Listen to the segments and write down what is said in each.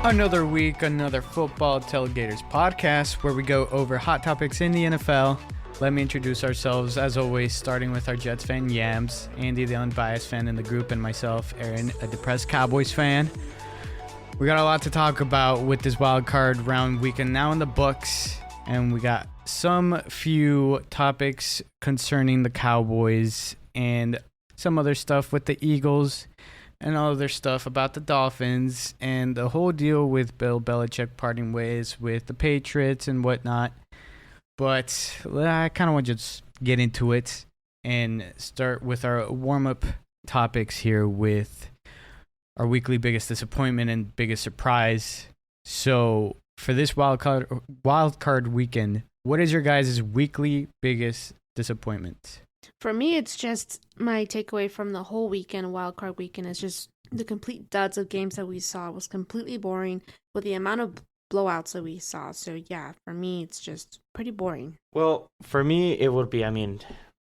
Another week, another Football Tailgaters podcast where we go over hot topics in the NFL. Let me introduce ourselves, as always, starting with our Jets fan, Yams, Andy, the unbiased fan in the group, and myself, Aaron, a depressed Cowboys fan. We got a lot to talk about with this wild card round weekend now in the books, and we got some few topics concerning the Cowboys and some other stuff with the Eagles and all other stuff about the Dolphins and the whole deal with Bill Belichick parting ways with the Patriots and whatnot. But I kind of want to just get into it and start with our warm-up topics here with our weekly biggest disappointment and biggest surprise. So for this wild card weekend, what is your guys' weekly biggest disappointment? For me, it's just my takeaway from the whole weekend, wildcard weekend, is just the complete duds of games that we saw. It was completely boring with the amount of blowouts that we saw. So, yeah, for me, it's just pretty boring. Well, for me, it would be,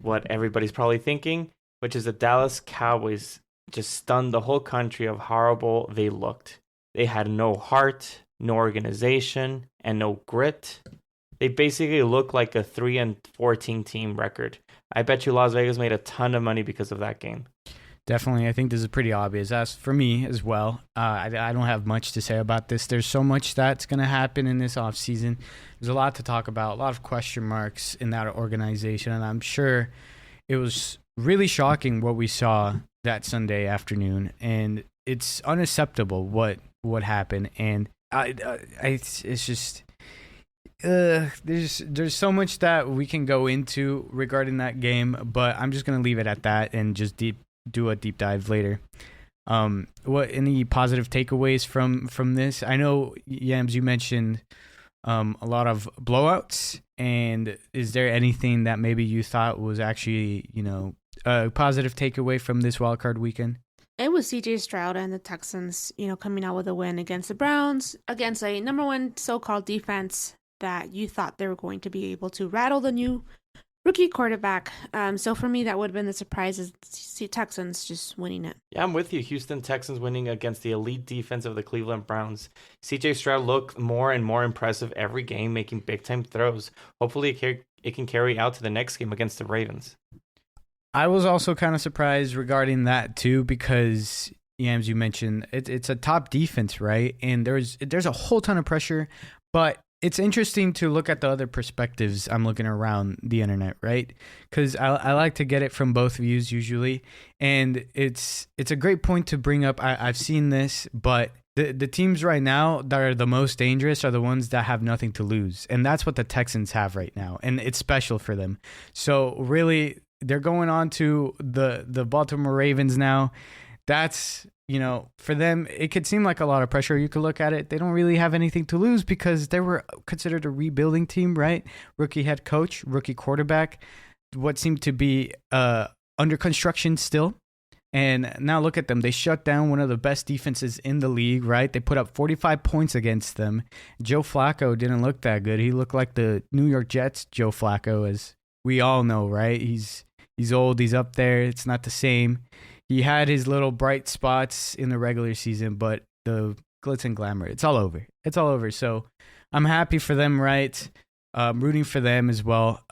what everybody's probably thinking, which is the Dallas Cowboys just stunned the whole country of how horrible they looked. They had no heart, no organization, and no grit. They basically look like a 3-14 team record. I bet you Las Vegas made a ton of money because of that game. Definitely. I think this is pretty obvious. As for me as well, I don't have much to say about this. There's so much that's going to happen in this offseason. There's a lot to talk about, a lot of question marks in that organization, and I'm sure it was really shocking what we saw that Sunday afternoon, and it's unacceptable what happened, and it's just... there's so much that we can go into regarding that game, but I'm just gonna leave it at that and just do a deep dive later. What any positive takeaways from this? I know, Yams, you mentioned a lot of blowouts, and is there anything that maybe you thought was actually a positive takeaway from this wildcard weekend? It was CJ Stroud and the Texans, coming out with a win against the Browns, against a number one so-called defense that you thought they were going to be able to rattle the new rookie quarterback. So for me, that would have been the surprise, is the Texans just winning it. Yeah, I'm with you. Houston Texans winning against the elite defense of the Cleveland Browns. CJ Stroud looked more and more impressive every game, making big-time throws. Hopefully it can carry out to the next game against the Ravens. I was also kind of surprised regarding that too, because Yams, you mentioned it's a top defense, right? And there's a whole ton of pressure, but it's interesting to look at the other perspectives. I'm looking around the internet, right? Because I like to get it from both views usually, and it's a great point to bring up. I've seen this, but the teams right now that are the most dangerous are the ones that have nothing to lose, and that's what the Texans have right now, and it's special for them. So really, they're going on to the Baltimore Ravens now. That's, for them, it could seem like a lot of pressure. You could look at it. They don't really have anything to lose because they were considered a rebuilding team, right? Rookie head coach, rookie quarterback, what seemed to be under construction still. And now look at them. They shut down one of the best defenses in the league, right? They put up 45 points against them. Joe Flacco didn't look that good. He looked like the New York Jets Joe Flacco, as we all know, right? He's old. He's up there. It's not the same. He had his little bright spots in the regular season, but the glitz and glamour, it's all over. It's all over. So I'm happy for them, right? Rooting for them as well.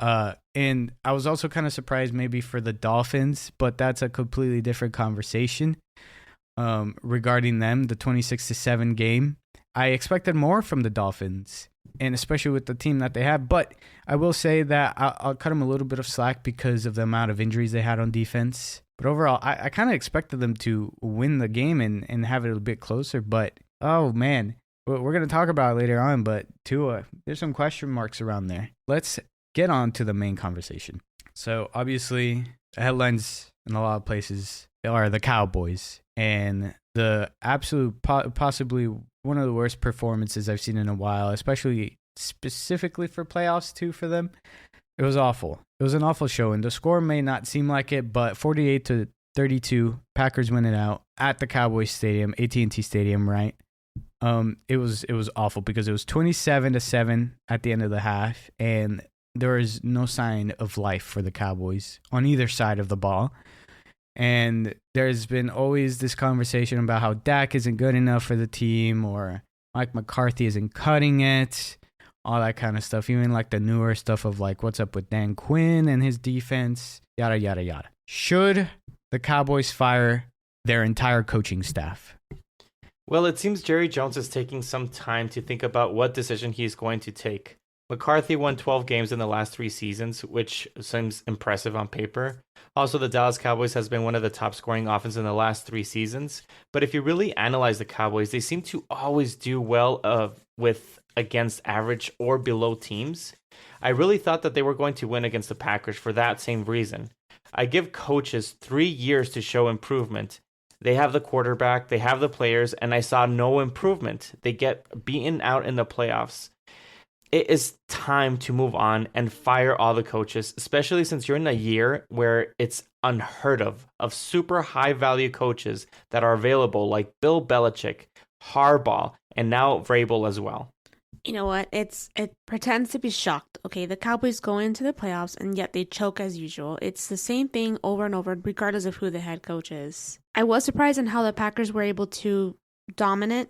And I was also kind of surprised maybe for the Dolphins, but that's a completely different conversation regarding them, the 26-7 game. I expected more from the Dolphins, and especially with the team that they have. But I will say that I'll cut them a little bit of slack because of the amount of injuries they had on defense. But overall, I kind of expected them to win the game and have it a bit closer. But, oh, man, we're going to talk about it later on. But Tua, there's some question marks around there. Let's get on to the main conversation. So, obviously, the headlines in a lot of places are the Cowboys. And the absolute, possibly one of the worst performances I've seen in a while, especially specifically for playoffs, too, for them. It was awful. It was an awful show, and the score may not seem like it, but 48-32, Packers win it out at the Cowboys Stadium, AT&T Stadium, right? It was awful because it was 27-7 at the end of the half, and there is no sign of life for the Cowboys on either side of the ball. And there's been always this conversation about how Dak isn't good enough for the team, or Mike McCarthy isn't cutting it, all that kind of stuff. Even like the newer stuff of like what's up with Dan Quinn and his defense, yada, yada, yada. Should the Cowboys fire their entire coaching staff? Well, it seems Jerry Jones is taking some time to think about what decision he's going to take. McCarthy won 12 games in the last 3 seasons, which seems impressive on paper. Also, the Dallas Cowboys has been one of the top scoring offenses in the last 3 seasons. But if you really analyze the Cowboys, they seem to always do well with against average or below teams. I really thought that they were going to win against the Packers for that same reason. I give coaches 3 years to show improvement. They have the quarterback, they have the players, and I saw no improvement. They get beaten out in the playoffs. It is time to move on and fire all the coaches, especially since you're in a year where it's unheard of super high value coaches that are available, like Bill Belichick, Harbaugh, and now Vrabel as well. You know what? It pretends to be shocked. Okay, the Cowboys go into the playoffs and yet they choke as usual. It's the same thing over and over, regardless of who the head coach is. I was surprised in how the Packers were able to dominate,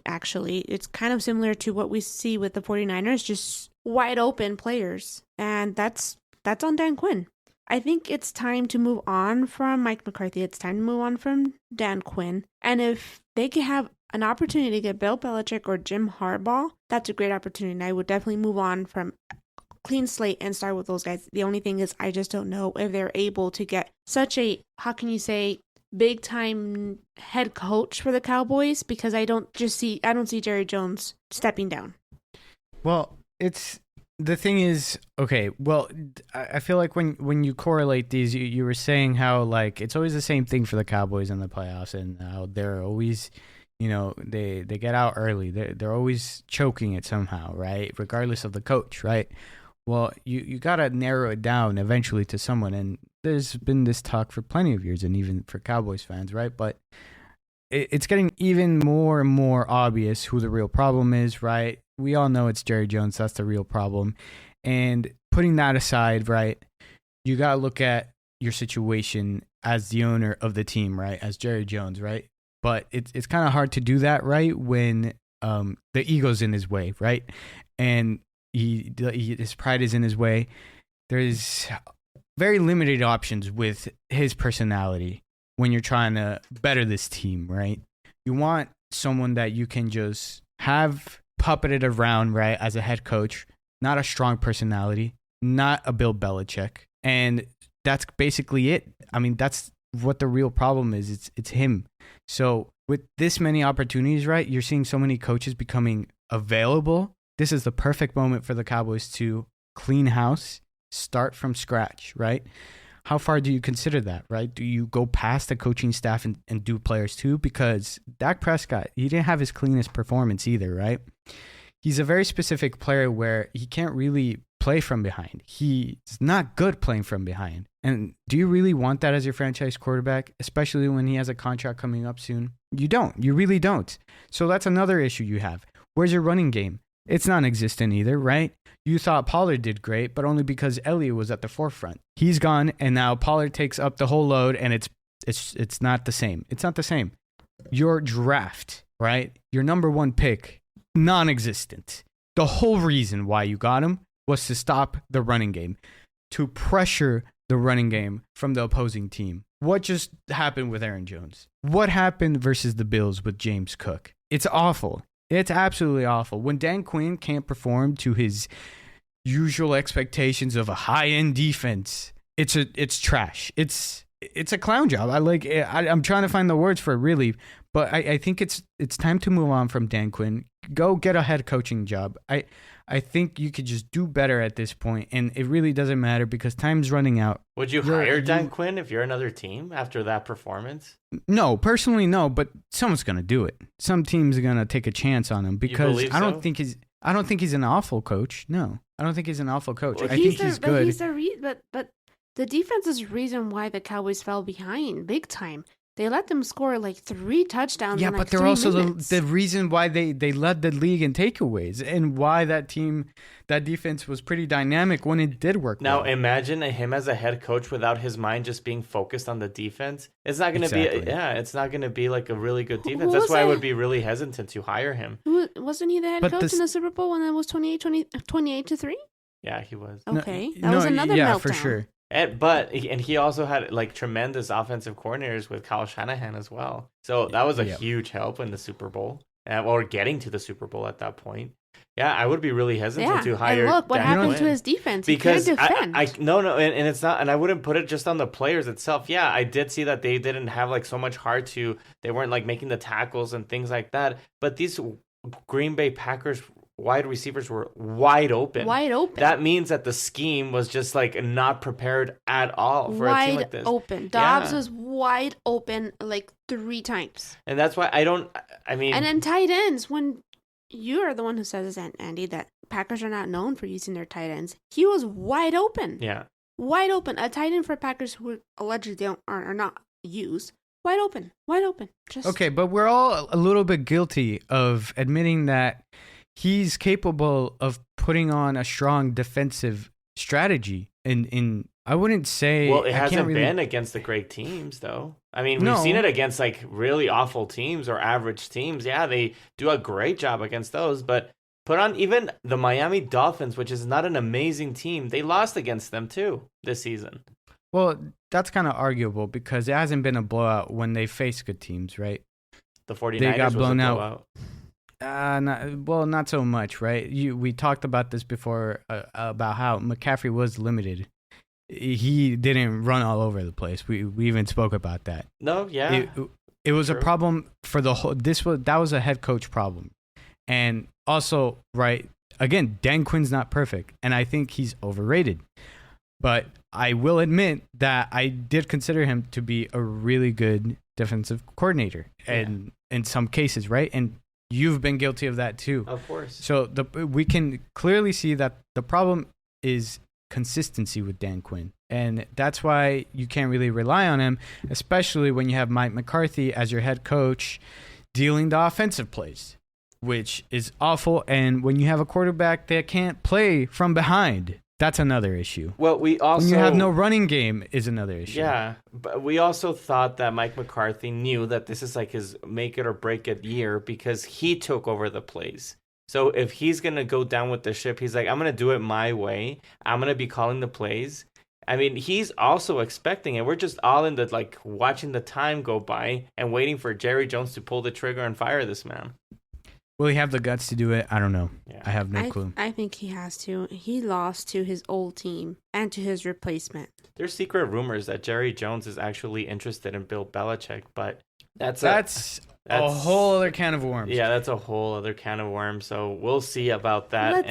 actually. It's kind of similar to what we see with the 49ers, just wide open players. And that's on Dan Quinn. I think it's time to move on from Mike McCarthy. It's time to move on from Dan Quinn. And if they could have an opportunity to get Bill Belichick or Jim Harbaugh, that's a great opportunity. And I would definitely move on from clean slate and start with those guys. The only thing is I just don't know if they're able to get such a, how can you say, big time head coach for the Cowboys, because I don't see Jerry Jones stepping down. Well, the thing is, okay, well, I feel like when you correlate these, you were saying how like it's always the same thing for the Cowboys in the playoffs, and how they're always, they get out early. They're always choking it somehow, right? Regardless of the coach, right? Well, you got to narrow it down eventually to someone, and there's been this talk for plenty of years, and even for Cowboys fans, right? But it's getting even more and more obvious who the real problem is, right? We all know it's Jerry Jones. That's the real problem. And putting that aside, right, you got to look at your situation as the owner of the team, right, as Jerry Jones, right? But it's kind of hard to do that, right, when the ego's in his way, right? And his pride is in his way. There's very limited options with his personality when you're trying to better this team, right? You want someone that you can just have puppeted around, right, as a head coach, not a strong personality, not a Bill Belichick. And that's basically it. I mean, that's what the real problem is. It's him. So with this many opportunities, right, you're seeing so many coaches becoming available. This is the perfect moment for the Cowboys to clean house, start from scratch, right? How far do you consider that, right? Do you go past the coaching staff and do players too? Because Dak Prescott, he didn't have his cleanest performance either, right? He's a very specific player where he can't really play from behind. He's not good playing from behind. And do you really want that as your franchise quarterback, especially when he has a contract coming up soon? You don't. You really don't. So that's another issue you have. Where's your running game? It's non-existent either, right? You thought Pollard did great, but only because Elliott was at the forefront. He's gone, and now Pollard takes up the whole load, and it's not the same. It's not the same. Your draft, right? Your number 1 pick, non-existent. The whole reason why you got him was to stop the running game, to pressure the running game from the opposing team. What just happened with Aaron Jones? What happened versus the Bills with James Cook? It's awful. It's absolutely awful. When Dan Quinn can't perform to his usual expectations of a high-end defense, it's trash. It's a clown job. I'm trying to find the words for it, really, but I think it's time to move on from Dan Quinn. Go get a head coaching job. I think you could just do better at this point, and it really doesn't matter because time's running out. Would you hire Dan Quinn if you're another team after that performance? No, personally, no, but someone's going to do it. Some team's going to take a chance on him because I don't think he's an awful coach. No, I don't think he's an awful coach. I think he's good. But the defense is the reason why the Cowboys fell behind big time. They let them score like 3 touchdowns. Yeah, in like but they're 3 also minutes. the reason why they led the league in takeaways and why that defense was pretty dynamic when it did work. Now, well. imagine him as a head coach without his mind just being focused on the defense. It's not going to it's not going to be like a really good defense. That's why I would be really hesitant to hire him. Wasn't he the head coach in the Super Bowl when it was 28-3? Yeah, he was. Okay, that was another meltdown. For sure. But he also had like tremendous offensive coordinators with Kyle Shanahan as well. So that was a huge help in the Super Bowl, or getting to the Super Bowl at that point. Yeah, I would be really hesitant to hire. And look what happened to his defense. Because he couldn't defend. And it's not, and I wouldn't put it just on the players itself. Yeah, I did see that they didn't have like so much heart they weren't like making the tackles and things like that. But these Green Bay Packers wide receivers were wide open. That means that the scheme was just like not prepared at all for a team like this. Wide open. Dobbs was wide open like 3 times. And that's why and then tight ends, when you are the one who says this, Andy, that Packers are not known for using their tight ends. He was wide open. Yeah. Wide open. A tight end for Packers who allegedly are not used. Wide open. Okay, but we're all a little bit guilty of admitting that he's capable of putting on a strong defensive strategy. In I wouldn't say. Well, it hasn't been against the great teams, though. I mean, we've seen it against like really awful teams or average teams. Yeah, they do a great job against those. But put on even the Miami Dolphins, which is not an amazing team. They lost against them too this season. Well, that's kind of arguable because it hasn't been a blowout when they face good teams, right? The 49ers got blown out. Not so much, right? We talked about this before about how McCaffrey was limited. He didn't run all over the place. We even spoke about that. No, yeah. It was a problem for the whole. That was a head coach problem, and also, right, again, Dan Quinn's not perfect, and I think he's overrated. But I will admit that I did consider him to be a really good defensive coordinator, and in some cases, right? And you've been guilty of that too. Of course. So we can clearly see that the problem is consistency with Dan Quinn. And that's why you can't really rely on him, especially when you have Mike McCarthy as your head coach dealing the offensive plays, which is awful. And when you have a quarterback that can't play from behind, that's another issue. Well, when you have no running game is another issue. Yeah, but we also thought that Mike McCarthy knew that this is like his make it or break it year because he took over the plays. So if he's going to go down with the ship, he's like, I'm going to do it my way. I'm going to be calling the plays. I mean, he's also expecting it. We're just all in the like watching the time go by and waiting for Jerry Jones to pull the trigger and fire this man. Will he have the guts to do it? I don't know. Yeah. I have no clue. I think he has to. He lost to his old team and to his replacement. There's secret rumors that Jerry Jones is actually interested in Bill Belichick, but that's a whole other can of worms. Yeah, that's a whole other can of worms. So we'll see about that.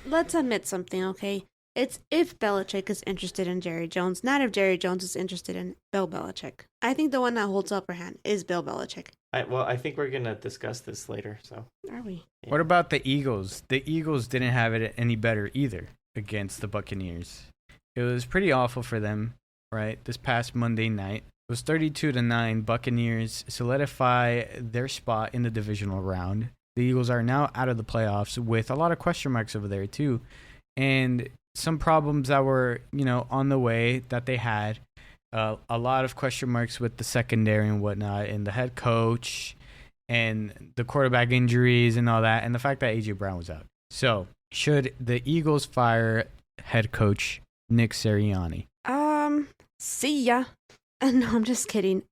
Let's admit something, okay? It's if Belichick is interested in Jerry Jones, not if Jerry Jones is interested in Bill Belichick. I think the one that holds upper hand is Bill Belichick. I think we're going to discuss this later. So are we? Yeah. What about the Eagles? The Eagles didn't have it any better either against the Buccaneers. It was pretty awful for them, right? This past Monday night. It was 32-9. Buccaneers solidify their spot in the divisional round. The Eagles are now out of the playoffs with a lot of question marks over there too. And some problems that were, on the way that they had. A lot of question marks with the secondary and whatnot, and the head coach, and the quarterback injuries and all that, and the fact that A.J. Brown was out. So, should the Eagles fire head coach Nick Sirianni? See ya. No, I'm just kidding.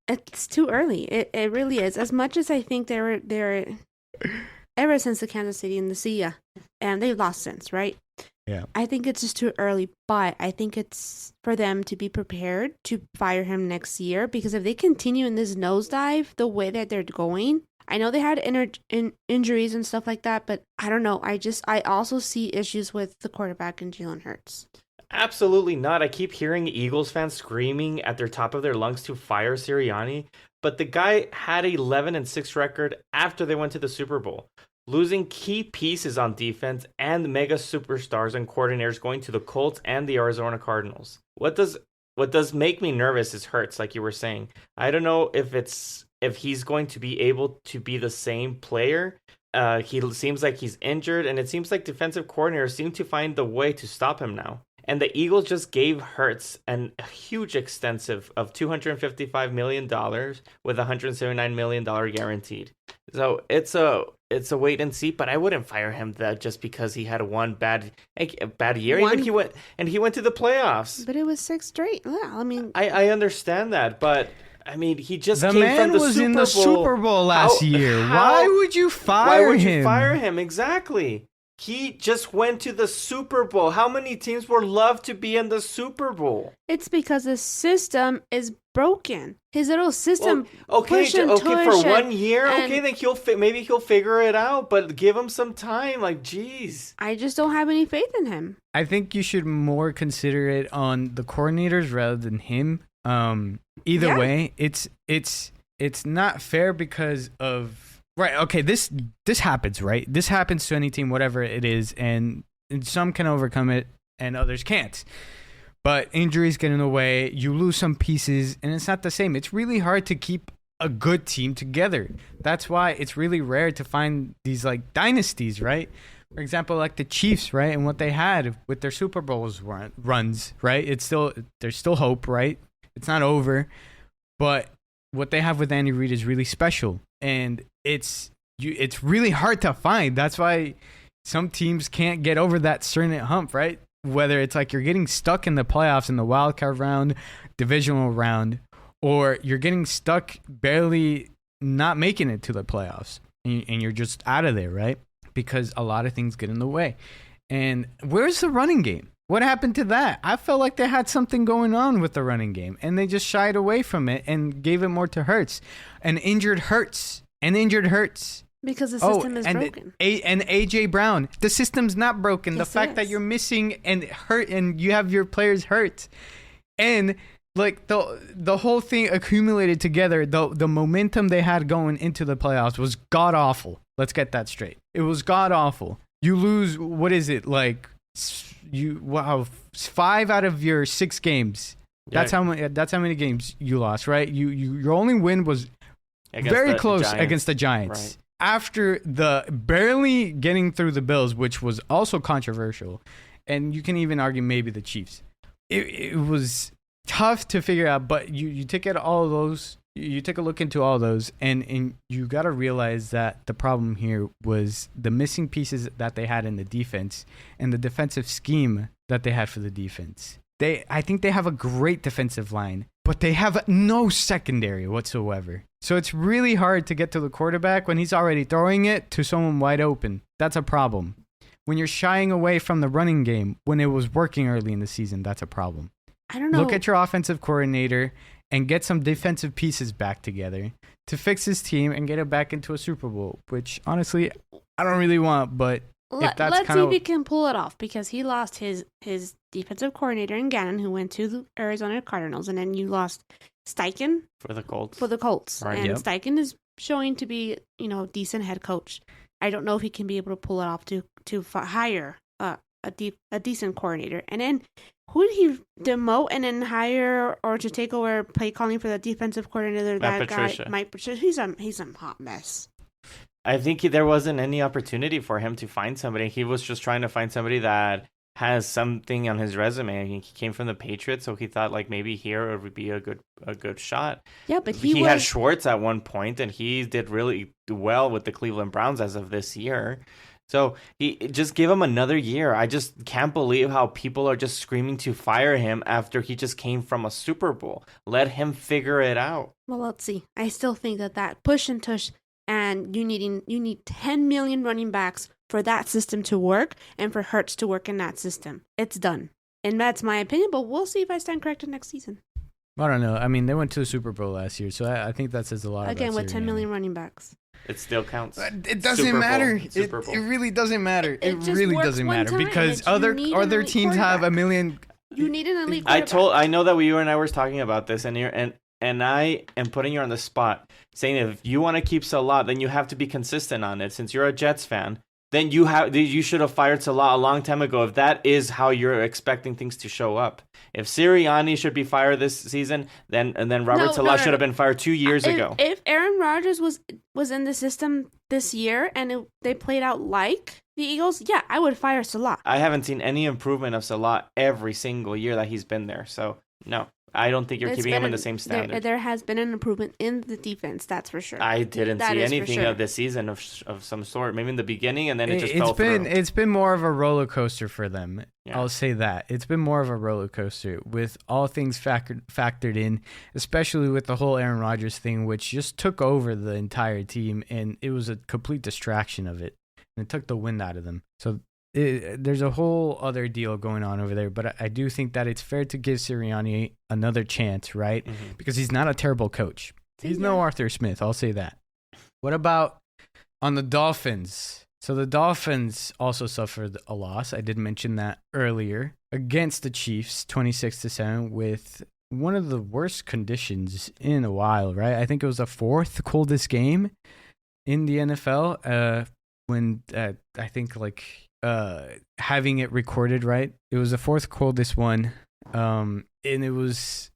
It's too early. It really is. As much as I think they're ever since the Kansas City and the see ya, and they've lost since, right? Yeah. I think it's just too early, but I think it's for them to be prepared to fire him next year, because if they continue in this nosedive the way that they're going, I know they had injuries and stuff like that, but I don't know. I also see issues with the quarterback and Jalen Hurts. Absolutely not. I keep hearing Eagles fans screaming at their top of their lungs to fire Sirianni, but the guy had an 11-6 record after they went to the Super Bowl, losing key pieces on defense and mega superstars and coordinators going to the Colts and the Arizona Cardinals. What does what does make me nervous is Hurts, like you were saying. I don't know if he's going to be able to be the same player. He seems like he's injured, and it seems like defensive coordinators seem to find the way to stop him now. And the Eagles just gave Hurts a huge extensive of $255 million with $179 million guaranteed. So it's a wait and see, but I wouldn't fire him just because he had one bad year. Even he went to the playoffs. But it was 6 straight. Yeah, I mean, I understand that, but I mean, he just the came man from the was Super in Bowl. the Super Bowl last year. Why would you fire him? Why would you fire him? Exactly. He just went to the Super Bowl. How many teams would love to be in the Super Bowl? it's because the system is broken. His little system. Well, push and for tush 1 year. and- Okay, then maybe he'll figure it out. But give him some time. Like, jeez. I just don't have any faith in him. I think you should more consider it on the coordinators rather than him. Either Yeah. way, it's not fair because of right. Okay, this happens, right? This happens to any team, whatever it is, and some can overcome it and others can't. But injuries get in the way. You lose some pieces, and it's not the same. It's really hard to keep a good team together. That's why it's really rare to find these like dynasties, right? For example, like the Chiefs, right, and what they had with their Super Bowls runs, right? There's still hope, right? It's not over, but what they have with Andy Reid is really special, and it's really hard to find. That's why some teams can't get over that certain hump, right? Whether it's like you're getting stuck in the playoffs in the wild card round, divisional round, or you're getting stuck barely not making it to the playoffs, and you're just out of there, right? Because a lot of things get in the way. And where's the running game? What happened to that? I felt like they had something going on with the running game, and they just shied away from it and gave it more to Hurts. An injured Hurts. Because the system is broken. And AJ Brown. The system's not broken. Yes, the fact that you're missing and hurt, and you have your players hurt, and like the whole thing accumulated together. The momentum they had going into the playoffs was god awful. Let's get that straight. It was god awful. You lose. What is it like? 5 out of your 6 games. That's how many games you lost, right? Your only win was very close against the Giants. Right. After the barely getting through the Bills, which was also controversial, and you can even argue maybe the Chiefs. It was tough to figure out, but you take at all of those. You take a look into all those, and you got to realize that the problem here was the missing pieces that they had in the defense and the defensive scheme that they had for the defense. I think they have a great defensive line, but they have no secondary whatsoever. So it's really hard to get to the quarterback when he's already throwing it to someone wide open. That's a problem. When you're shying away from the running game when it was working early in the season, that's a problem. I don't know. Look at your offensive coordinator and get some defensive pieces back together to fix his team and get it back into a Super Bowl, which honestly I don't really want, but let's see if he can pull it off, because he lost his defensive coordinator in Gannon, who went to the Arizona Cardinals, and then you lost Steichen for the Colts. Right, and Steichen is showing to be, decent head coach. I don't know if he can be able to pull it off to hire a decent coordinator. And then who did he demote and then hire or to take over play calling for the defensive coordinator? Mike Patricia. He's a hot mess. I think there wasn't any opportunity for him to find somebody. He was just trying to find somebody that has something on his resume. I think he came from the Patriots, so he thought like maybe here it would be a good shot. Yeah, but he had Schwartz at one point, and he did really well with the Cleveland Browns as of this year. So he just give him another year. I just can't believe how people are just screaming to fire him after he just came from a Super Bowl. Let him figure it out. Well, let's see. I still think that push and tush, and you need 10 million running backs for that system to work and for Hurts to work in that system. It's done. And that's my opinion, but we'll see if I stand corrected next season. I don't know. I mean, they went to the Super Bowl last year, so I think that says a lot. Again, about with 10 million running backs. It still counts. It doesn't matter. It really doesn't matter. It really doesn't matter because other teams have a million. You need an elite quarterback. I know that you and I were talking about this, and I am putting you on the spot, saying if you want to keep Salah, then you have to be consistent on it. Since you're a Jets fan, then you should have fired Salah a long time ago if that is how you're expecting things to show up. If Siriani should be fired this season, then Robert Salah should have been fired 2 years ago. If Aaron Rodgers was in the system this year and they played out like the Eagles, yeah, I would fire Salah. I haven't seen any improvement of Salah every single year that he's been there. So, no. I don't think you're keeping him in the same standard. There has been an improvement in the defense, that's for sure. I didn't see anything of this season of some sort. Maybe in the beginning, and then it just fell through. It's been more of a roller coaster for them. Yeah. I'll say that. It's been more of a roller coaster with all things factored in, especially with the whole Aaron Rodgers thing, which just took over the entire team, and it was a complete distraction of it. And it took the wind out of them. So there's a whole other deal going on over there, but I do think that it's fair to give Sirianni another chance, right? Mm-hmm. Because he's not a terrible coach. He's no Arthur Smith, I'll say that. What about on the Dolphins? So the Dolphins also suffered a loss. I did mention that earlier against the Chiefs, 26-7, with one of the worst conditions in a while, right? I think it was the fourth coldest game in the NFL. When I think having it recorded, right? It was the fourth coldest one. And it was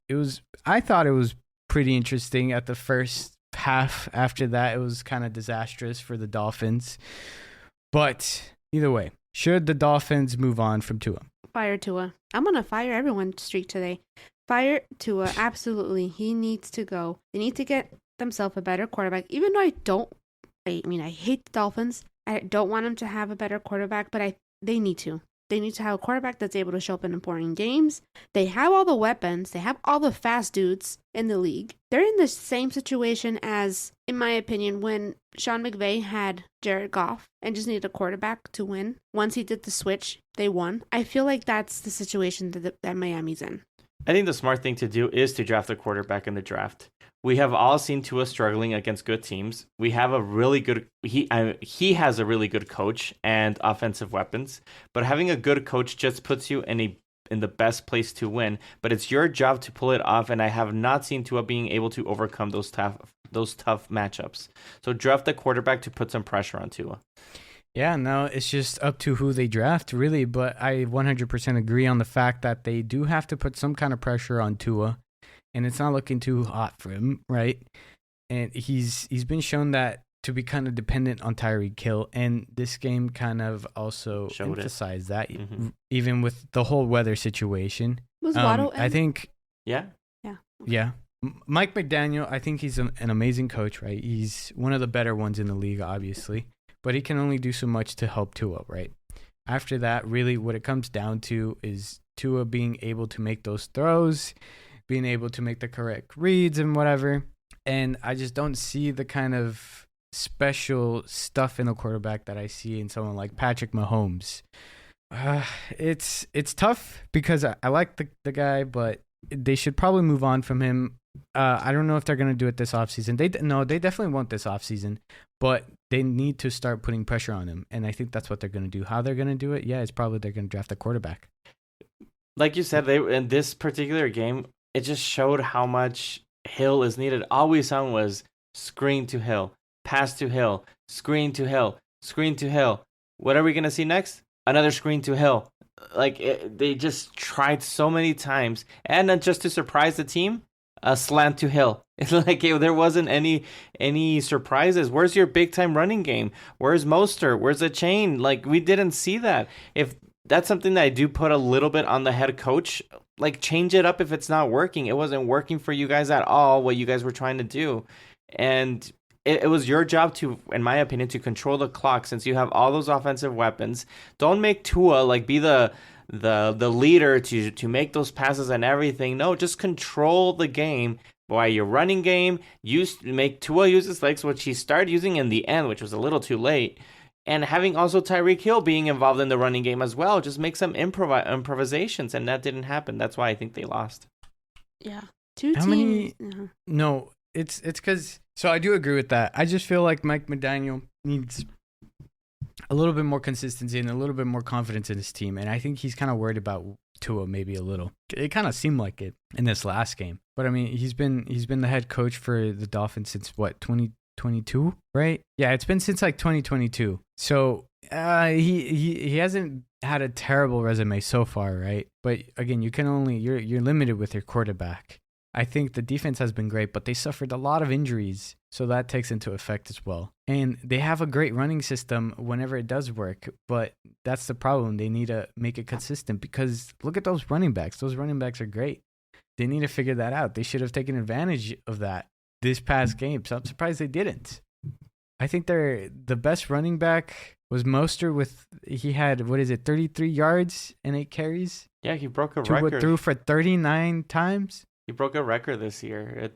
I thought it was pretty interesting at the first half. After that, it was kind of disastrous for the Dolphins. But either way, should the Dolphins move on from Tua? Fire Tua. I'm going to fire everyone streak today. Fire Tua, absolutely. He needs to go. They need to get themselves a better quarterback. Even though I hate the Dolphins. I don't want them to have a better quarterback, but they need to. They need to have a quarterback that's able to show up in important games. They have all the weapons. They have all the fast dudes in the league. They're in the same situation as, in my opinion, when Sean McVay had Jared Goff and just needed a quarterback to win. Once he did the switch, they won. I feel like that's the situation that Miami's in. I think the smart thing to do is to draft a quarterback in the draft. We have all seen Tua struggling against good teams. We have a really good he has a really good coach and offensive weapons, but having a good coach just puts you in the best place to win. But it's your job to pull it off, and I have not seen Tua being able to overcome those tough matchups. So draft the quarterback to put some pressure on Tua. Yeah, no, it's just up to who they draft, really. But I 100% agree on the fact that they do have to put some kind of pressure on Tua. And it's not looking too hot for him, right? And he's been shown that to be kind of dependent on Tyreek Hill, and this game kind of also emphasized that, even with the whole weather situation. Was Waddle? Yeah. Mike McDaniel, I think he's an amazing coach, right? He's one of the better ones in the league, obviously, but he can only do so much to help Tua, right? After that, really, what it comes down to is Tua being able to make those throws, being able to make the correct reads and whatever. And I just don't see the kind of special stuff in a quarterback that I see in someone like Patrick Mahomes. It's tough because I like the guy, but they should probably move on from him. I don't know if they're going to do it this offseason. They definitely won't this offseason, but they need to start putting pressure on him. And I think that's what they're going to do. How they're going to do it? Yeah, it's probably they're going to draft a quarterback. Like you said, in this particular game, it just showed how much Hill is needed. All we saw was screen to Hill, pass to Hill, screen to Hill, screen to Hill. What are we going to see next? Another screen to Hill. They just tried so many times. And then just to surprise the team, a slant to Hill. It's there wasn't any surprises. Where's your big-time running game? Where's Mostert? Where's the chain? We didn't see that. If that's something that I do put a little bit on the head coach. Change it up if it's not working. It wasn't working for you guys at all, what you guys were trying to do. And it was your job to, in my opinion, to control the clock since you have all those offensive weapons. Don't make Tua be the leader to make those passes and everything. No, just control the game. While your running game, make Tua use his legs, which he started using in the end, which was a little too late. And having also Tyreek Hill being involved in the running game as well, just make some improvisations, and that didn't happen. That's why I think they lost. Yeah, two teams. No, it's because. So I do agree with that. I just feel like Mike McDaniel needs a little bit more consistency and a little bit more confidence in his team, and I think he's kind of worried about Tua maybe a little. It kind of seemed like it in this last game, but I mean he's been the head coach for the Dolphins since what 2022, right? Yeah, it's been since like 2022. So he hasn't had a terrible resume so far, right? But again, you're limited with your quarterback. I think the defense has been great, but they suffered a lot of injuries, so that takes into effect as well. And they have a great running system whenever it does work, but that's the problem. They need to make it consistent because look at those running backs. Those running backs are great. They need to figure that out. They should have taken advantage of that this past game, so I'm surprised they didn't. I think the best running back was Mostert he had, 33 yards and 8 carries? Yeah, he broke a record. Threw for 39 times? He broke a record this year.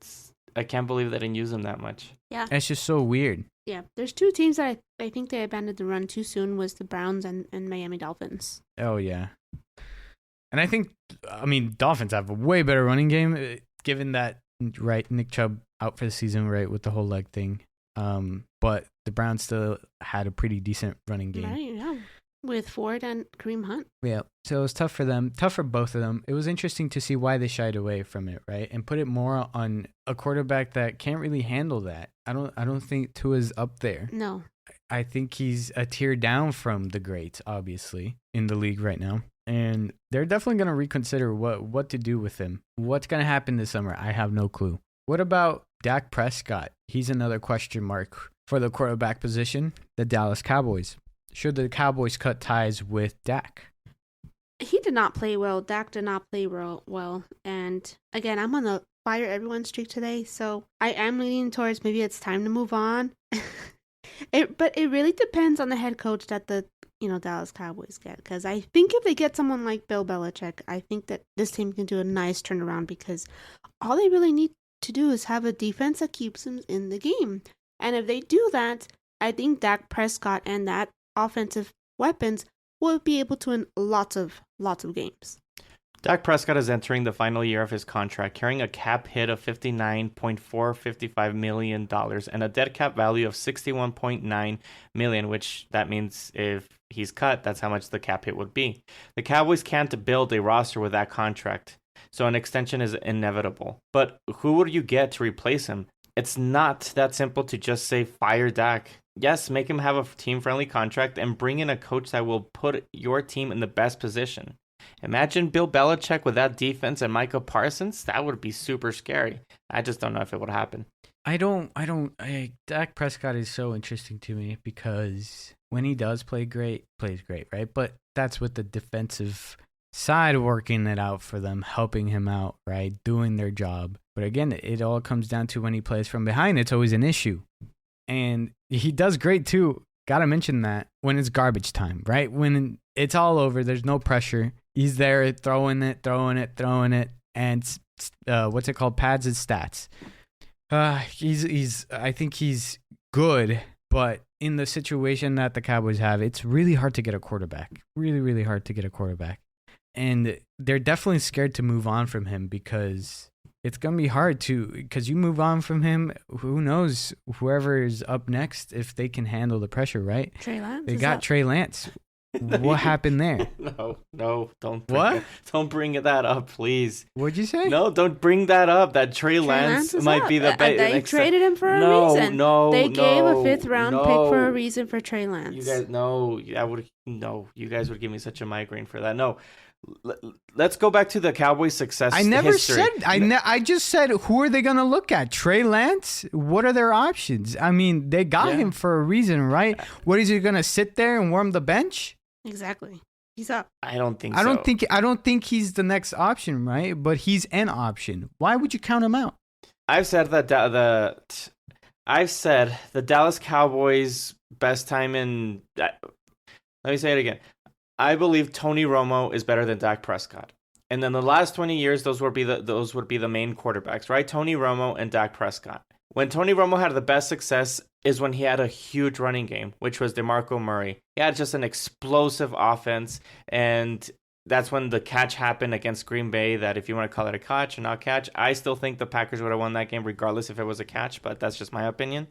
I can't believe they didn't use him that much. Yeah. It's just so weird. Yeah. There's two teams that I think they abandoned the run too soon was the Browns and Miami Dolphins. Oh, yeah. And I think, Dolphins have a way better running game, given that, right, Nick Chubb out for the season, right, with the whole leg thing. But the Browns still had a pretty decent running game. Right, yeah. With Ford and Kareem Hunt. Yeah, so it was tough for them, tough for both of them. It was interesting to see why they shied away from it, right? And put it more on a quarterback that can't really handle that. I don't think Tua's up there. No. I think he's a tier down from the greats, obviously, in the league right now. And they're definitely going to reconsider what to do with him. What's going to happen this summer? I have no clue. What about Dak Prescott? He's another question mark for the quarterback position, the Dallas Cowboys. Should the Cowboys cut ties with Dak? He did not play well. Dak did not play well. And again, I'm on a fire everyone streak today, so I am leaning towards maybe it's time to move on. But it really depends on the head coach that the Dallas Cowboys get. Because I think if they get someone like Bill Belichick, I think that this team can do a nice turnaround because all they really need to do is have a defense that keeps them in the game. And if they do that, I think Dak Prescott and that offensive weapons will be able to win lots of games. Dak Prescott is entering the final year of his contract, carrying a cap hit of $59.455 million and a dead cap value of $61.9 million, which that means if he's cut, that's how much the cap hit would be. The Cowboys can't build a roster with that contract, so an extension is inevitable. But who would you get to replace him? It's not that simple to just say fire Dak. Yes, make him have a team-friendly contract and bring in a coach that will put your team in the best position. Imagine Bill Belichick with that defense and Micah Parsons. That would be super scary. I just don't know if it would happen. Dak Prescott is so interesting to me because when he does play great, plays great, right? But that's with the defensive side working it out for them, helping him out, right? Doing their job. But again, it all comes down to when he plays from behind, it's always an issue. And he does great too. Gotta mention that when it's garbage time, right? When it's all over, there's no pressure. He's there throwing it, and what's it called? Pads his stats. I think he's good, but in the situation that the Cowboys have, it's really hard to get a quarterback. Really, really hard to get a quarterback. And they're definitely scared to move on from him because it's going to be hard because you move on from him, who knows whoever is up next, if they can handle the pressure, right? Trey Lance. They got Trey Lance. What happened there? No, don't bring that up, please. What'd you say? No, don't bring that up. That Trey Lance might be the best. They traded him for a reason. They gave a 5th round pick for a reason for Trey Lance. You guys, you guys would give me such a migraine for that. No. Let's go back to the Cowboys' success. I just said, who are they going to look at? Trey Lance? What are their options? I mean, they got him for a reason, right? What is he going to sit there and warm the bench? Exactly. He's up. I don't think so. I don't think he's the next option, right? But he's an option. Why would you count him out? I've said that the Dallas Cowboys' best time in. Let me say it again. I believe Tony Romo is better than Dak Prescott. And then the last 20 years, those would be the main quarterbacks, right? Tony Romo and Dak Prescott. When Tony Romo had the best success is when he had a huge running game, which was DeMarco Murray. He had just an explosive offense, and that's when the catch happened against Green Bay, that if you want to call it a catch or not catch, I still think the Packers would have won that game regardless if it was a catch, but that's just my opinion.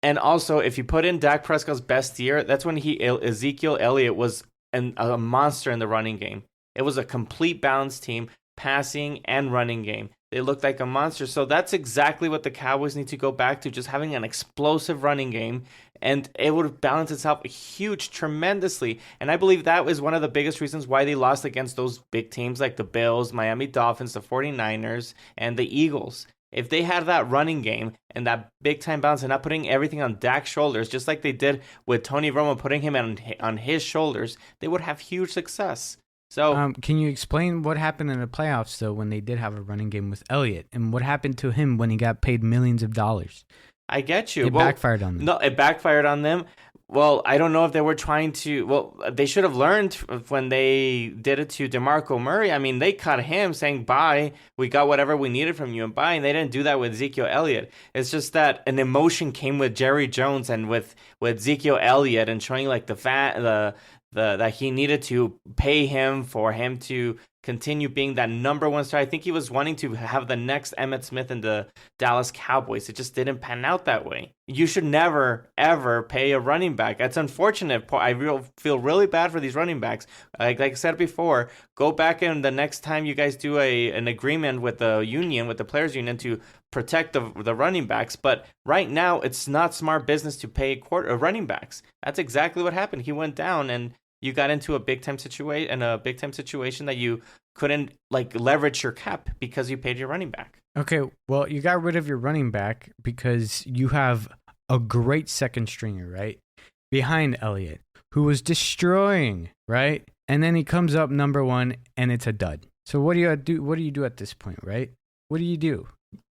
And also, if you put in Dak Prescott's best year, that's when Ezekiel Elliott was a monster in the running game. It was a complete balanced team, passing and running game. They looked like a monster. So that's exactly what the Cowboys need to go back to, just having an explosive running game. And it would balance itself tremendously. And I believe that was one of the biggest reasons why they lost against those big teams like the Bills, Miami Dolphins, the 49ers, and the Eagles. If they had that running game and that big time balance and not putting everything on Dak's shoulders, just like they did with Tony Romo, putting him on his shoulders, they would have huge success. So, can you explain what happened in the playoffs though when they did have a running game with Elliott, and what happened to him when he got paid millions of dollars? I get you. It backfired on them. No, it backfired on them. Well, I don't know if they were trying to. Well, they should have learned when they did it to DeMarco Murray. I mean, they cut him saying, bye, we got whatever we needed from you and bye. And they didn't do that with Ezekiel Elliott. It's just that an emotion came with Jerry Jones and with Ezekiel Elliott, and showing like that he needed to pay him for him to continue being that number one star. I think he was wanting to have the next Emmitt Smith in the Dallas Cowboys. It just didn't pan out that way. You should never, ever pay a running back. That's unfortunate. I feel really bad for these running backs. Like I said before, go back and the next time you guys do an agreement with the union, with the players union, to protect the running backs. But right now, it's not smart business to pay running backs. That's exactly what happened. He went down, and you got into a big time situation that you couldn't like leverage your cap because you paid your running back. Okay, well, you got rid of your running back because you have a great second stringer, right? Behind Elliott, who was destroying, right? And then he comes up number one and it's a dud. So what do you do? What do you do at this point, right? What do you do?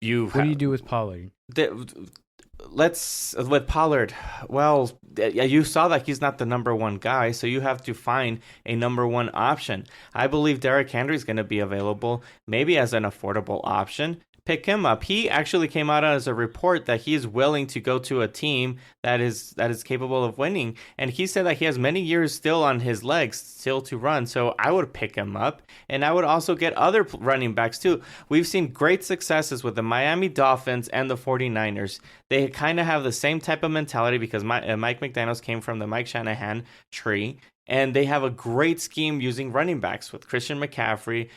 What do you do with Pollard? With Pollard, well, you saw that he's not the number one guy, so you have to find a number one option. I believe Derrick Henry is going to be available, maybe as an affordable option. Pick him up. He actually came out as a report that he is willing to go to a team that is capable of winning, and he said that he has many years still on his legs still to run. So I would pick him up, and I would also get other running backs too. We've seen great successes with the Miami Dolphins and the 49ers. They kind of have the same type of mentality because Mike McDaniels came from the Mike Shanahan tree. And they have a great scheme using running backs with Christian McCaffrey,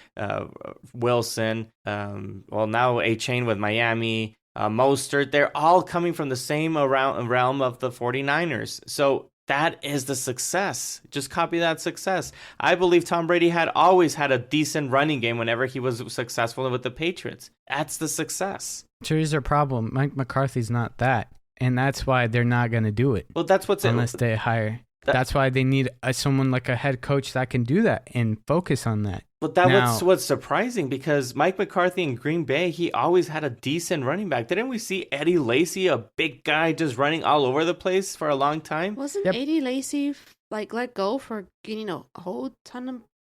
Wilson, now A-Chain with Miami, Mostert. They're all coming from the same realm of the 49ers. So that is the success. Just copy that success. I believe Tom Brady always had a decent running game whenever he was successful with the Patriots. That's the success. So here's their problem. Mike McCarthy's not that. And that's why they're not going to do it. Well, that's unless they hire. That's why they need someone like a head coach that can do that and focus on that. But that's what's surprising, because Mike McCarthy in Green Bay, he always had a decent running back. Didn't we see Eddie Lacy, a big guy, just running all over the place for a long time? Wasn't Eddie Lacy let go for gaining a whole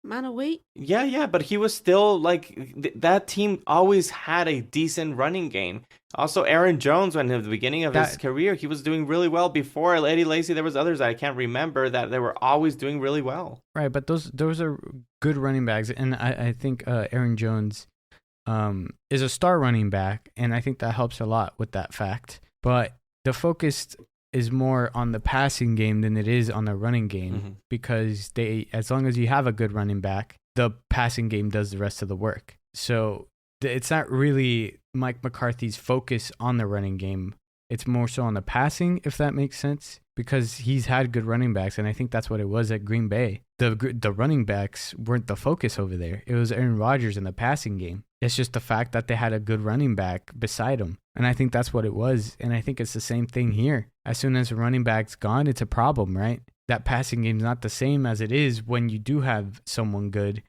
amount of weight? Yeah, but he was still that team always had a decent running game. Also, Aaron Jones, when at the beginning of his career, he was doing really well. Before Eddie Lacy, there was others I can't remember that they were always doing really well. Right, but those are good running backs, and I think Aaron Jones is a star running back, and I think that helps a lot with that fact. But the focus is more on the passing game than it is on the running game, because as long as you have a good running back, the passing game does the rest of the work. So it's not really Mike McCarthy's focus on the running game. It's more so on the passing, if that makes sense, because he's had good running backs, and I think that's what it was at Green Bay. The running backs weren't the focus over there. It was Aaron Rodgers in the passing game. It's just the fact that they had a good running back beside him, and I think that's what it was, and I think it's the same thing here. As soon as a running back's gone, it's a problem, right? That passing game's not the same as it is when you do have someone good,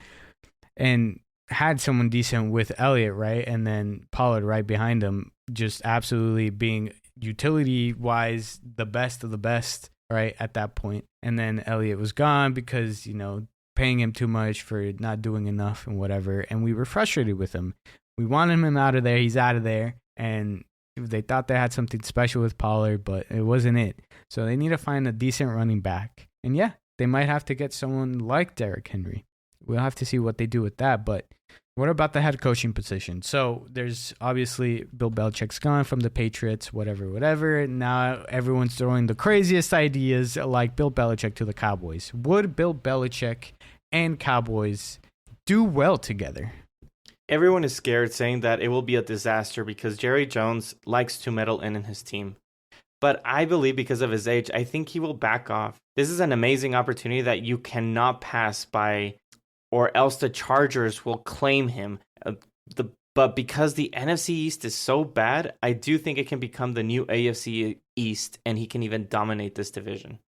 and had someone decent with Elliott, right? And then Pollard right behind him, just absolutely being utility-wise the best of the best, right, at that point. And then Elliott was gone because, paying him too much for not doing enough and whatever. And we were frustrated with him. We wanted him out of there. He's out of there. And they thought they had something special with Pollard, but it wasn't it. So they need to find a decent running back. And yeah, they might have to get someone like Derrick Henry. We'll have to see what they do with that. But what about the head coaching position? So there's obviously Bill Belichick's gone from the Patriots, whatever. Now everyone's throwing the craziest ideas like Bill Belichick to the Cowboys. Would Bill Belichick and Cowboys do well together? everyone is scared saying that it will be a disaster because Jerry Jones likes to meddle in his team. But I believe because of his age, I think he will back off. This is an amazing opportunity that you cannot pass by, or else the Chargers will claim him. But because the NFC East is so bad, I do think it can become the new AFC East, and he can even dominate this division.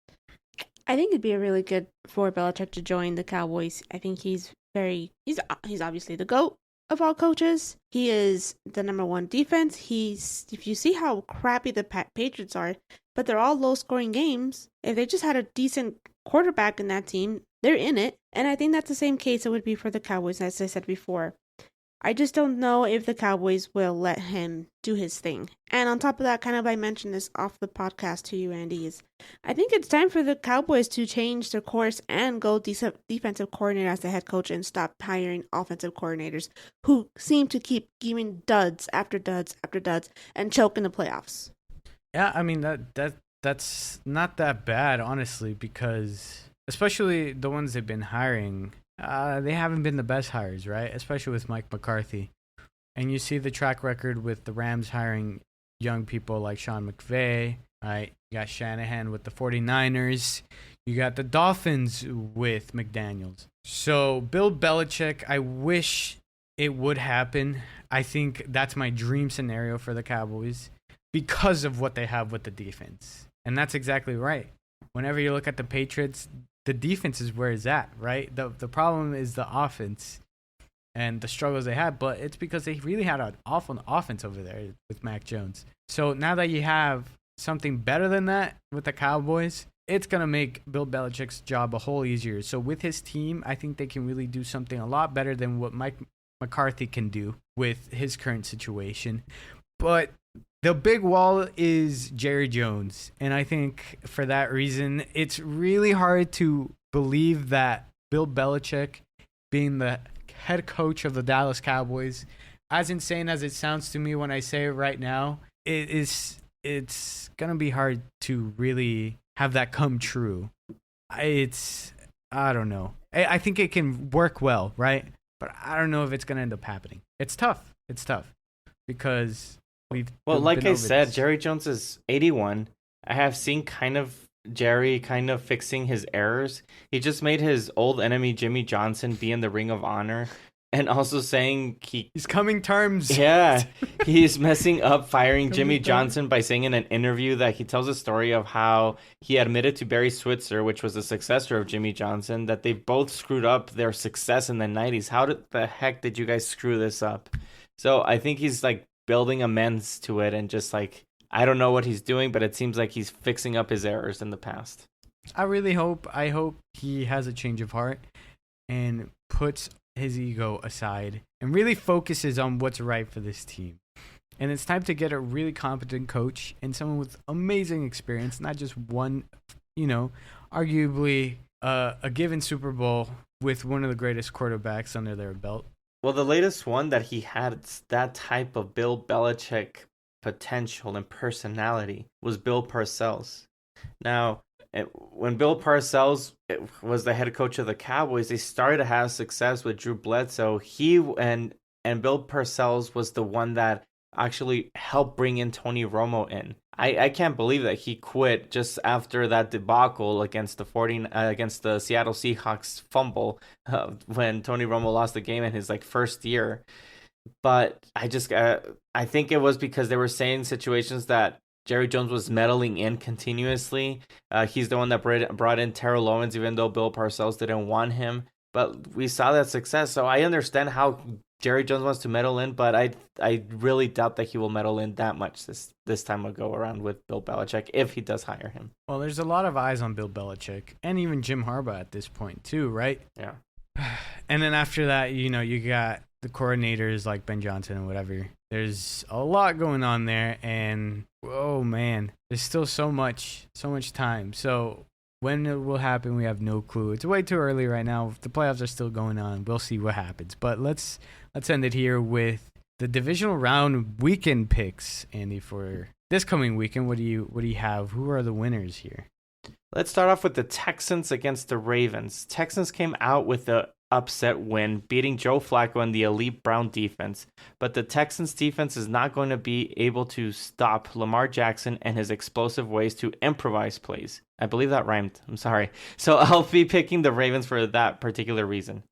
I think it'd be really good for Belichick to join the Cowboys. I think he's obviously the GOAT of all coaches. He is the number one defense. If you see how crappy the Patriots are, but they're all low scoring games. If they just had a decent quarterback in that team, they're in it. And I think that's the same case it would be for the Cowboys, as I said before. I just don't know if the Cowboys will let him do his thing. And on top of that, kind of I mentioned this off the podcast to you, Andy, is I think it's time for the Cowboys to change their course and go defensive coordinator as the head coach and stop hiring offensive coordinators who seem to keep giving duds after duds after duds and choke in the playoffs. Yeah, I mean, that's not that bad, honestly, because especially the ones they've been hiring, they haven't been the best hires, right? Especially with Mike McCarthy. And you see the track record with the Rams hiring young people like Sean McVay, right? You got Shanahan with the 49ers. You got the Dolphins with McDaniels. So Bill Belichick, I wish it would happen. I think that's my dream scenario for the Cowboys because of what they have with the defense. And that's exactly right. Whenever you look at the Patriots, the defense is where it's at, right? The problem is the offense and the struggles they had, but it's because they really had an awful offense over there with Mac Jones. So now that you have something better than that with the Cowboys, it's going to make Bill Belichick's job a whole easier. So with his team, I think they can really do something a lot better than what Mike McCarthy can do with his current situation. But the big wall is Jerry Jones. And I think for that reason, it's really hard to believe that Bill Belichick, being the head coach of the Dallas Cowboys, as insane as it sounds to me when I say it right now, it's going to be hard to really have that come true. I don't know. I think it can work well, right? But I don't know if it's going to end up happening. It's tough. Because like I said, Jerry Jones is 81. I have seen Jerry fixing his errors. He just made his old enemy Jimmy Johnson be in the Ring of Honor, and also saying he's coming terms. Yeah, he's messing up firing Jimmy Johnson by saying in an interview that he tells a story of how he admitted to Barry Switzer, which was the successor of Jimmy Johnson, that they both screwed up their success in the 90s. How the heck did you guys screw this up? So I think he's building amends to it, and just I don't know what he's doing, but it seems like he's fixing up his errors in the past. I hope he has a change of heart and puts his ego aside and really focuses on what's right for this team. And it's time to get a really competent coach and someone with amazing experience, not just one, arguably a given Super Bowl with one of the greatest quarterbacks under their belt. Well, the latest one that he had that type of Bill Belichick potential and personality was Bill Parcells. Now, when Bill Parcells was the head coach of the Cowboys, they started to have success with Drew Bledsoe. He and Bill Parcells was the one that actually helped bring in Tony Romo in. I can't believe that he quit just after that debacle against the Seattle Seahawks fumble when Tony Romo lost the game in his first year. But I think it was because they were saying situations that Jerry Jones was meddling in continuously. He's the one that brought in Terrell Owens, even though Bill Parcells didn't want him. But we saw that success, so I understand how Jerry Jones wants to meddle in, but I really doubt that he will meddle in that much this time will go around with Bill Belichick if he does hire him. Well, there's a lot of eyes on Bill Belichick and even Jim Harbaugh at this point too, right? Yeah. And then after that, you got the coordinators like Ben Johnson and whatever. There's a lot going on there, and oh man, there's still so much time. So when it will happen, we have no clue. It's way too early right now. The playoffs are still going on. We'll see what happens. But let's end it here with the divisional round weekend picks, Andy, for this coming weekend. What do you have? Who are the winners here? Let's start off with the Texans against the Ravens. Texans came out with a upset win, beating Joe Flacco and the elite Brown defense. But the Texans defense is not going to be able to stop Lamar Jackson and his explosive ways to improvise plays. I believe that rhymed. I'm sorry. So I'll be picking the Ravens for that particular reason.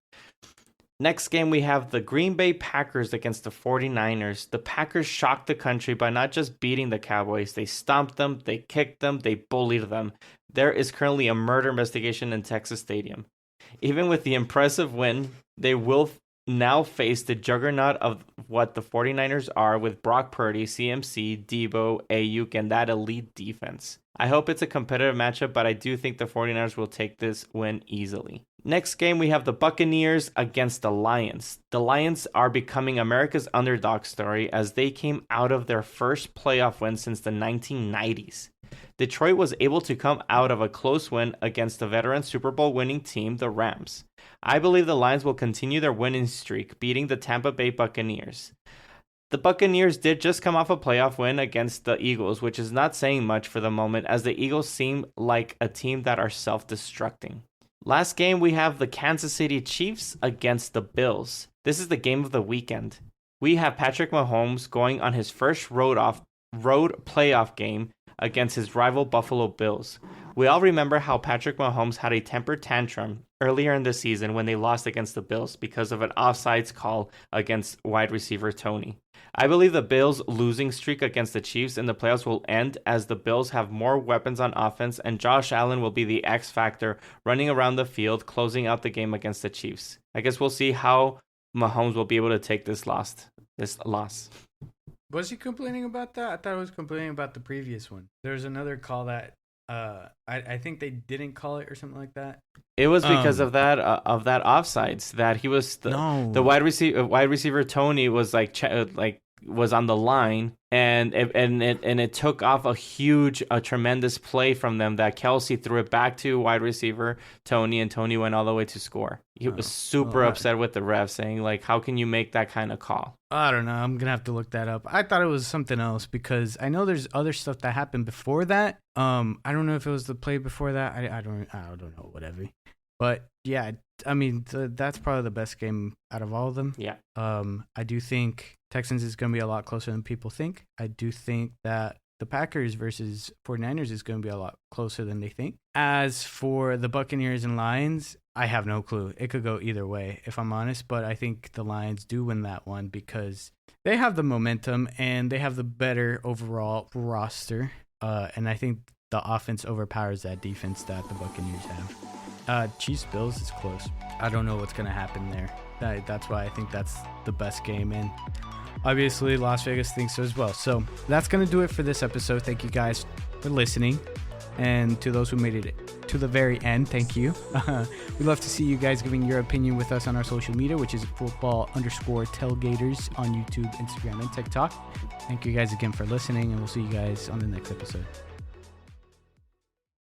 Next game, we have the Green Bay Packers against the 49ers. The Packers shocked the country by not just beating the Cowboys. They stomped them, they kicked them, they bullied them. There is currently a murder investigation in Texas Stadium. Even with the impressive win, they will now face the juggernaut of what the 49ers are with Brock Purdy, CMC, Debo, Ayuk, and that elite defense. I hope it's a competitive matchup, but I do think the 49ers will take this win easily. Next game, we have the Buccaneers against the Lions. The Lions are becoming America's underdog story as they came out of their first playoff win since the 1990s. Detroit was able to come out of a close win against the veteran Super Bowl winning team, the Rams. I believe the Lions will continue their winning streak, beating the Tampa Bay Buccaneers. The Buccaneers did just come off a playoff win against the Eagles, which is not saying much for the moment as the Eagles seem like a team that are self-destructing. Last game, we have the Kansas City Chiefs against the Bills. This is the game of the weekend. We have Patrick Mahomes going on his first road playoff game against his rival Buffalo Bills. We all remember how Patrick Mahomes had a temper tantrum earlier in the season when they lost against the Bills because of an offsides call against wide receiver Tony. I believe the Bills' losing streak against the Chiefs in the playoffs will end as the Bills have more weapons on offense and Josh Allen will be the X factor running around the field, closing out the game against the Chiefs. I guess we'll see how Mahomes will be able to take this loss. Was he complaining about that? I thought he was complaining about the previous one. There's another call that I think they didn't call it or something like that. It was because of that offsides that he was the wide receiver Tony was was on the line and it took off a tremendous play from them that Kelsey threw it back to wide receiver Tony and Tony went all the way to score. He was super upset with the ref saying like, how can you make that kind of call? I don't know. I'm going to have to look that up. I thought it was something else because I know there's other stuff that happened before that. I don't know if it was the play before that. I don't know, whatever. But yeah, I mean, that's probably the best game out of all of them. Yeah. I do think Texans is going to be a lot closer than people think. I do think that the Packers versus 49ers is going to be a lot closer than they think. As for the Buccaneers and Lions, I have no clue. It could go either way, if I'm honest, but I think the Lions do win that one because they have the momentum and they have the better overall roster. And I think the offense overpowers that defense that the Buccaneers have. Chiefs Bills is close. I don't know what's going to happen there. That's why I think that's the best game. And obviously, Las Vegas thinks so as well. So that's going to do it for this episode. Thank you guys for listening. And to those who made it to the very end, thank you. We'd love to see you guys giving your opinion with us on our social media, which is football_tailgaters on YouTube, Instagram, and TikTok. Thank you guys again for listening, and we'll see you guys on the next episode.